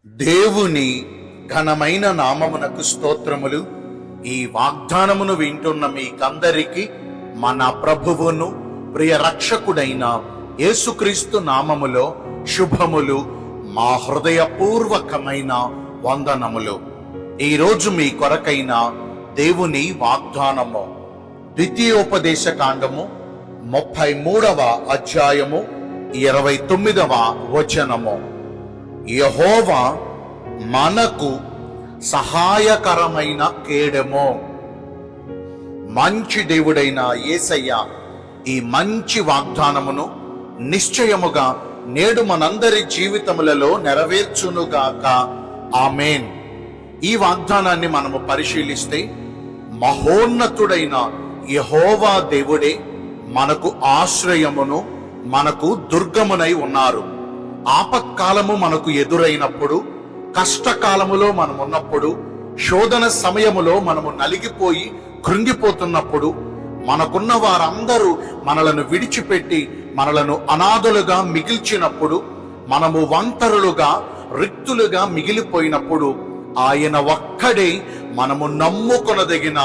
దేవుని ఘనమైన నామమునకు స్తోత్రములు. ఈ వాగ్దానమును వింటున్న మీకందరికీ మన ప్రభువును ప్రియ రక్షకుడైన యేసుక్రీస్తు నామములో శుభములు, మా హృదయపూర్వకమైన వందనములు. ఈరోజు మీ కొరకైన దేవుని వాగ్దానము ద్వితీయోపదేశ కాండము 33వ అధ్యాయము 29వ వచనము. యెహోవా మనకు సహాయకరమైన కేడెము. మంచి దేవుడైన యేసయ్య ఈ మంచి వాగ్దానమును నిశ్చయముగా నేడు మనందరి జీవితములలో నెరవేర్చునుగాక. ఆమేన్. ఈ వాగ్దానాన్ని మనము పరిశీలిస్తే మహోన్నతుడైన యెహోవా దేవుడే మనకు ఆశ్రయమును, మనకు దుర్గమునై ఉన్నారు. ఆపత్కాలము మనకు ఎదురైనప్పుడు, కష్టకాలములో మనం ఉన్నప్పుడు, శోధన సమయములో మనము నలిగిపోయి కృంగిపోతున్నప్పుడు, మనకున్న వారందరూ మనలను విడిచిపెట్టి మనలను అనాథలుగా మిగిల్చినప్పుడు, మనము ఒంటరులుగా రిక్తులుగా మిగిలిపోయినప్పుడు ఆయన ఒక్కడే మనము నమ్ముకొనదగిన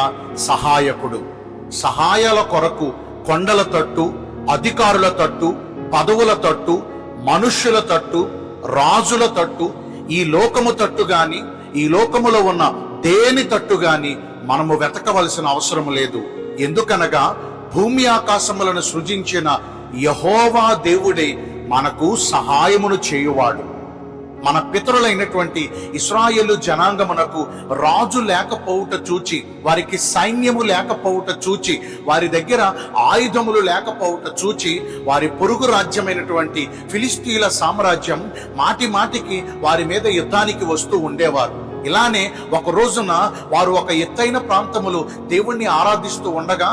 సహాయకుడు. సహాయాల కొరకు కొండల తట్టు, అధికారుల తట్టు, పదవుల తట్టు, మనుష్యుల తట్టు, రాజుల తట్టు, ఈ లోకము తట్టు గాని, ఈ లోకములో ఉన్న దేని తట్టు గాని మనము వెతకవలసిన అవసరం లేదు. ఎందుకనగా భూమి ఆకాశములను సృజించిన యెహోవా దేవుడే మనకు సహాయమును చేయువాడు. మన పితరులైనటువంటి ఇశ్రాయేలు జనాంగమునకు రాజు లేకపోవుట చూచి, వారికి సైన్యము లేకపోవుట చూచి, వారి దగ్గర ఆయుధములు లేకపోవుట చూచి, వారి పొరుగు రాజ్యమైనటువంటి ఫిలిస్తీన్ల సామ్రాజ్యం మాటి మాటికి వారి మీద యుద్ధానికి వస్తూ ఉండేవారు. ఇలానే ఒక రోజున వారు ఒక ఎత్తైన ప్రాంతములో దేవుణ్ణి ఆరాధిస్తూ ఉండగా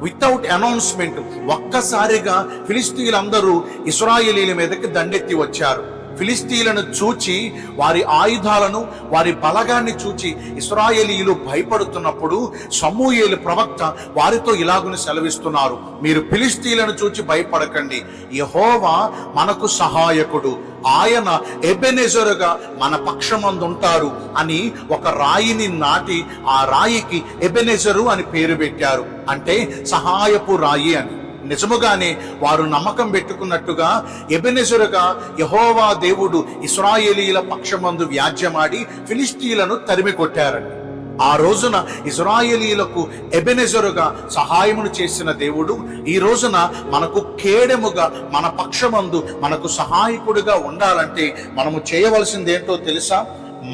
వితౌట్ అనౌన్స్మెంట్ ఒక్కసారిగా ఫిలిస్తీన్లందరూ ఇశ్రాయేలీల మీదకి దండెత్తి వచ్చారు. ఫిలిస్తీన్లను చూచి, వారి ఆయుధాలను, వారి బలగాన్ని చూచి ఇశ్రాయేలీయులు భయపడుతున్నప్పుడు సమూయేలు ప్రవక్త వారితో ఇలాగుని సెలవిస్తున్నారు: మీరు ఫిలిస్తీన్లను చూచి భయపడకండి, యెహోవా మనకు సహాయకుడు, ఆయన ఎబెనెజరుగా మన పక్షమందుంటారు అని ఒక రాయిని నాటి ఆ రాయికి ఎబెనెజరు అని పేరు పెట్టారు. అంటే సహాయపు రాయి అని. నిజముగానే వారు నమ్మకం పెట్టుకున్నట్టుగా ఎబెనెజరుగా యెహోవా దేవుడు ఇశ్రాయేలీల పక్షమందు వ్యాజ్యమాడి ఫిలిస్తీన్లను తరిమి కొట్టారండి. ఆ రోజున ఇశ్రాయేలీలకు ఎబెనెజరుగా సహాయమును చేసిన దేవుడు ఈ రోజున మనకు కేడెముగా, మన పక్షమందు మనకు సహాయకుడిగా ఉండాలంటే మనము చేయవలసింది ఏంటో తెలుసా?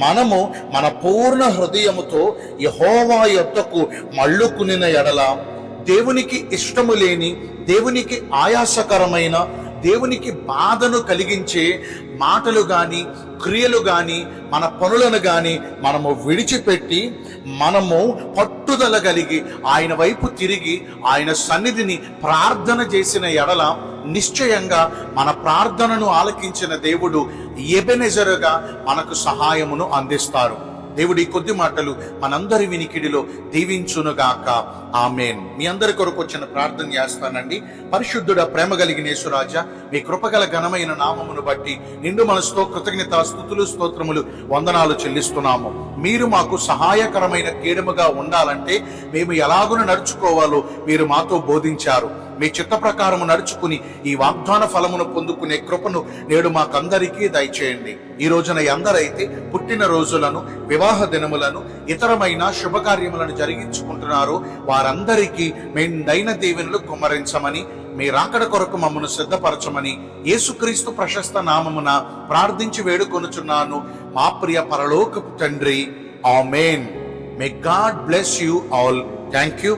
మనము మన పూర్ణ హృదయముతో యెహోవా యొద్దకు మళ్ళుకునిన ఎడల, దేవునికి ఇష్టము లేని, దేవునికి ఆయాసకరమైన, దేవునికి బాధను కలిగించే మాటలు గాని, క్రియలు గాని, మన పనులను గాని మనము విడిచిపెట్టి మనము పట్టుదల కలిగి ఆయన వైపు తిరిగి ఆయన సన్నిధిని ప్రార్థన చేసిన ఎడల నిశ్చయంగా మన ప్రార్థనను ఆలకించిన దేవుడు ఎబెనెజరుగా మనకు సహాయమును అందిస్తారు. దేవుడి కొద్ది మాటలు మనందరి వినికిడిలో దీవించునుగాక. ఆమేన్. మీ అందరి కొరకు వచ్చిన ప్రార్థన చేస్తానండి. పరిశుద్ధుడ, ప్రేమ కలిగిన యేసురాజా, మీ కృపగల ఘనమైన నామమును బట్టి నిండు మనసుతో కృతజ్ఞత స్తుతులు, స్తోత్రములు, వందనాలు చెల్లిస్తున్నాము. మీరు మాకు సహాయకరమైన కేడముగా ఉండాలంటే మేము ఎలాగున నడుచుకోవాలో మీరు మాతో బోధించారు. మీ చిత్త ప్రకారము నడుచుకుని ఈ వాగ్దాన ఫలమును పొందుకునే కృపను నేడు మాకందరికీ దయచేయండి. ఈ రోజున ఎందరైతే పుట్టిన రోజులను, వివాహ దినములను, ఇతరమైన శుభకార్యములను జరిగించుకుంటున్నారో వారందరికీ మెండైన దీవెనలు కుమ్మరించమని, మీ రాకడ కొరకు మమ్మను సిద్ధపరచమని యేసుక్రీస్తు ప్రశస్త నామమున ప్రార్థించి వేడుకొనుచున్నాను మా ప్రియ పరలోకపు తండ్రి. Amen. May God bless you all. Thank you.